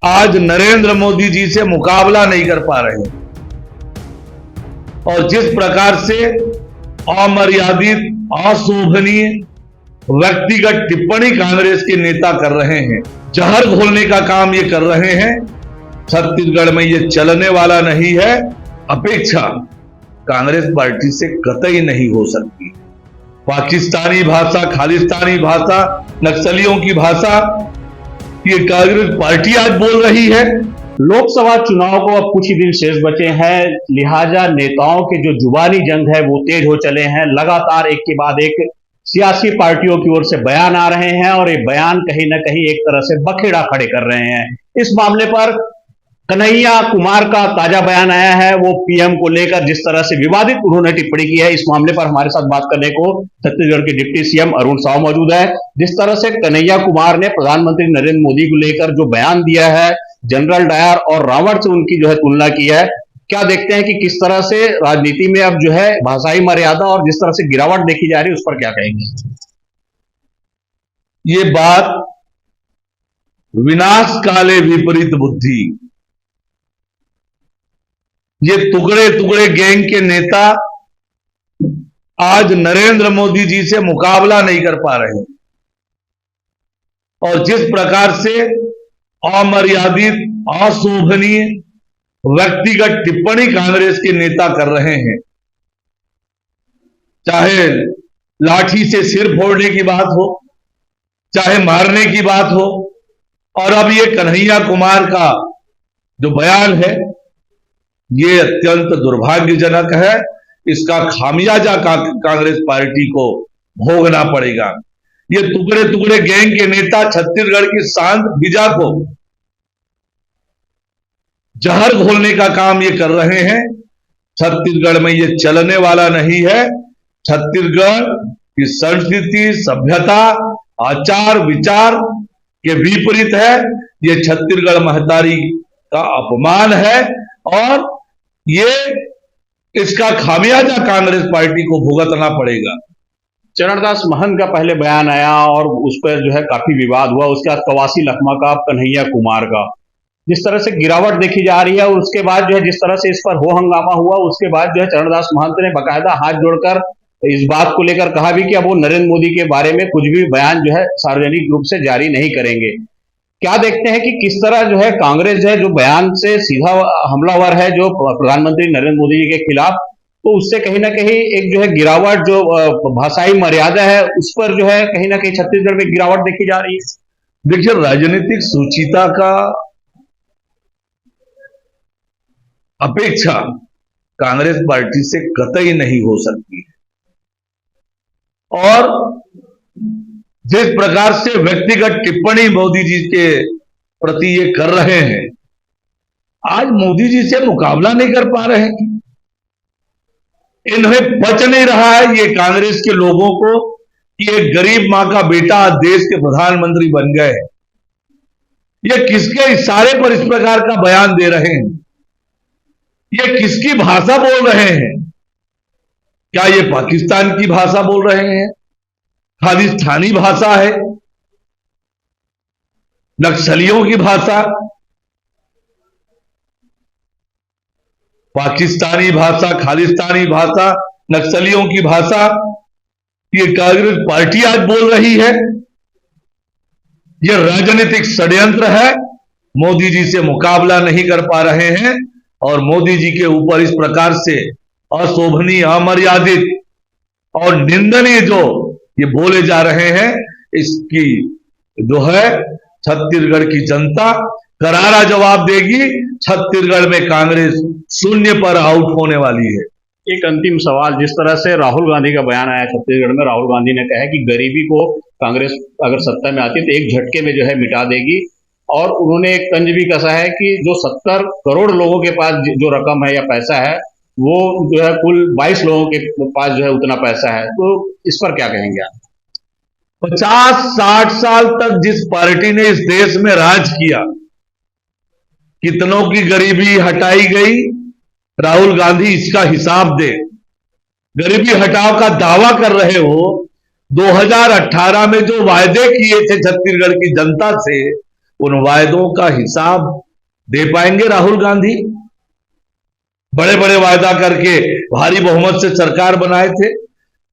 आज नरेंद्र मोदी जी से मुकाबला नहीं कर पा रहे हैं। और जिस प्रकार से अमर्यादित, अशोभनीय व्यक्तिगत टिप्पणी कांग्रेस के नेता कर रहे हैं, जहर घोलने का काम ये कर रहे हैं, छत्तीसगढ़ में ये चलने वाला नहीं है। अपेक्षा कांग्रेस पार्टी से कतई नहीं हो सकती। पाकिस्तानी भाषा, खालिस्तानी भाषा, नक्सलियों की भाषा ये कांग्रेस पार्टी आज बोल रही है। लोकसभा चुनाव को अब कुछ ही दिन शेष बचे हैं, लिहाजा नेताओं के जो जुबानी जंग है वो तेज हो चले हैं। लगातार एक के बाद एक सियासी पार्टियों की ओर से बयान आ रहे हैं और ये बयान कहीं ना कहीं एक तरह से बखेड़ा खड़े कर रहे हैं। इस मामले पर कन्हैया कुमार का ताजा बयान आया है, वो पीएम को लेकर जिस तरह से विवादित उन्होंने टिप्पणी की है। इस मामले पर हमारे साथ बात करने को छत्तीसगढ़ के डिप्टी सीएम अरुण साव मौजूद है। जिस तरह से कन्हैया कुमार ने प्रधानमंत्री नरेंद्र मोदी को लेकर जो बयान दिया है, जनरल डायर और रावण से उनकी जो है तुलना की है, क्या देखते हैं कि किस तरह से राजनीति में अब जो है भाषाई मर्यादा और जिस तरह से गिरावट देखी जा रही है उस पर क्या कहेंगे? ये बात विनाश काले विपरीत बुद्धि, ये टुकड़े टुकड़े गैंग के नेता आज नरेंद्र मोदी जी से मुकाबला नहीं कर पा रहे। और जिस प्रकार से अमर्यादित, अशोभनीय व्यक्तिगत टिप्पणी कांग्रेस के नेता कर रहे हैं, चाहे लाठी से सिर फोड़ने की बात हो, चाहे मारने की बात हो, और अब ये कन्हैया कुमार का जो बयान है ये अत्यंत दुर्भाग्यजनक है। इसका खामियाजा कांग्रेस पार्टी को भोगना पड़ेगा। ये टुकड़े टुकड़े गैंग के नेता छत्तीसगढ़ की शांत विजा को जहर घोलने का काम ये कर रहे हैं। छत्तीसगढ़ में ये चलने वाला नहीं है। छत्तीसगढ़ की संस्कृति, सभ्यता, आचार विचार के विपरीत है। ये छत्तीसगढ़ महतारी का अपमान है और ये इसका खामियाजा कांग्रेस पार्टी को भुगतना पड़ेगा। चरणदास महंत का पहले बयान आया और उस पर जो है काफी विवाद हुआ। उसके बाद कवासी लखमा का, कन्हैया कुमार का, जिस तरह से गिरावट देखी जा रही है और उसके बाद जो है जिस तरह से इस पर हो हंगामा हुआ, उसके बाद जो है चरणदास महंत ने बाकायदा हाथ जोड़कर इस बात को लेकर कहा भी कि अब वो नरेंद्र मोदी के बारे में कुछ भी बयान जो है सार्वजनिक रूप से जारी नहीं करेंगे। क्या देखते हैं कि किस तरह जो है कांग्रेस जो है जो बयान से सीधा हमलावर है जो प्रधानमंत्री नरेंद्र मोदी जी के खिलाफ, तो उससे कहीं ना कहीं एक जो है गिरावट, जो भाषाई मर्यादा है उस पर जो है कहीं ना कहीं छत्तीसगढ़ में गिरावट देखी जा रही है। देखिए, राजनीतिक सुचिता का अपेक्षा कांग्रेस पार्टी से कतई नहीं हो सकती है। और जिस प्रकार से व्यक्तिगत टिप्पणी मोदी जी के प्रति ये कर रहे हैं, आज मोदी जी से मुकाबला नहीं कर पा रहे हैं। इन्हें पच नहीं रहा है ये कांग्रेस के लोगों को कि एक गरीब मां का बेटा देश के प्रधानमंत्री बन गए। ये किसके इशारे पर इस प्रकार का बयान दे रहे हैं? ये किसकी भाषा बोल रहे हैं? क्या ये पाकिस्तान की भाषा बोल रहे हैं? खालिस्तानी भाषा है? नक्सलियों की भाषा? पाकिस्तानी भाषा, खालिस्तानी भाषा, नक्सलियों की भाषा ये कांग्रेस पार्टी आज बोल रही है। ये राजनीतिक षड्यंत्र है। मोदी जी से मुकाबला नहीं कर पा रहे हैं और मोदी जी के ऊपर इस प्रकार से अशोभनीय, अमर्यादित और निंदनीय जो ये बोले जा रहे हैं, इसकी जो है छत्तीसगढ़ की जनता करारा जवाब देगी। छत्तीसगढ़ में कांग्रेस शून्य पर आउट होने वाली है। एक अंतिम सवाल, जिस तरह से राहुल गांधी का बयान आया छत्तीसगढ़ में, राहुल गांधी ने कहा कि गरीबी को कांग्रेस अगर सत्ता में आती है तो एक झटके में जो है मिटा देगी। और उन्होंने एक तंज भी कसा है कि जो 70 करोड़ लोगों के पास जो रकम है या पैसा है, वो जो है कुल 22 लोगों के पास जो है उतना पैसा है। तो इस पर क्या कहेंगे आप? 50-60 साल तक जिस पार्टी ने इस देश में राज किया, कितनों की गरीबी हटाई गई, राहुल गांधी इसका हिसाब दे। गरीबी हटाओ का दावा कर रहे हो, 2018 में जो वायदे किए थे छत्तीसगढ़ की जनता से, उन वायदों का हिसाब दे पाएंगे राहुल गांधी? बड़े बड़े वायदा करके भारी बहुमत से सरकार बनाए थे।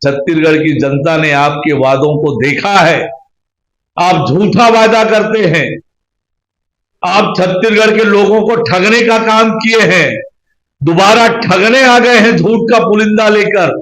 छत्तीसगढ़ की जनता ने आपके वादों को देखा है। आप झूठा वादा करते हैं। आप छत्तीसगढ़ के लोगों को ठगने का काम किए हैं। दोबारा ठगने आ गए हैं झूठ का पुलिंदा लेकर।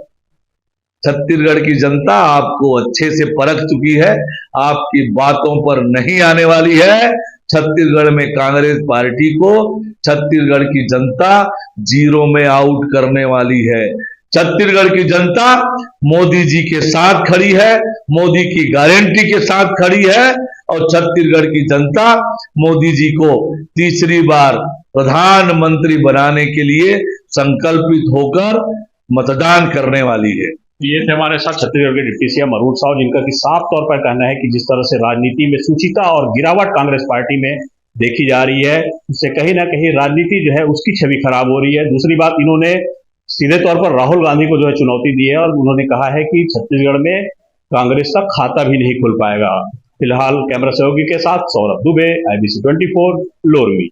छत्तीसगढ़ की जनता आपको अच्छे से परख चुकी है, आपकी बातों पर नहीं आने वाली है। छत्तीसगढ़ में कांग्रेस पार्टी को छत्तीसगढ़ की जनता जीरो में आउट करने वाली है। छत्तीसगढ़ की जनता मोदी जी के साथ खड़ी है, मोदी की गारंटी के साथ खड़ी है और छत्तीसगढ़ की जनता मोदी जी को तीसरी बार प्रधानमंत्री बनाने के लिए संकल्पित होकर मतदान करने वाली है। ये थे हमारे साथ छत्तीसगढ़ के डिप्टी सीएम अरुण साव, जिनका कि साफ तौर पर कहना है कि जिस तरह से राजनीति में सुचिता और गिरावट कांग्रेस पार्टी में देखी जा रही है, उससे कहीं ना कहीं राजनीति जो है उसकी छवि खराब हो रही है। दूसरी बात, इन्होंने सीधे तौर पर राहुल गांधी को जो है चुनौती दी है और उन्होंने कहा है कि छत्तीसगढ़ में कांग्रेस का खाता भी नहीं खुल पाएगा। फिलहाल कैमरा सहयोगी के साथ सौरभ दुबे, IBC 24, लोरमी।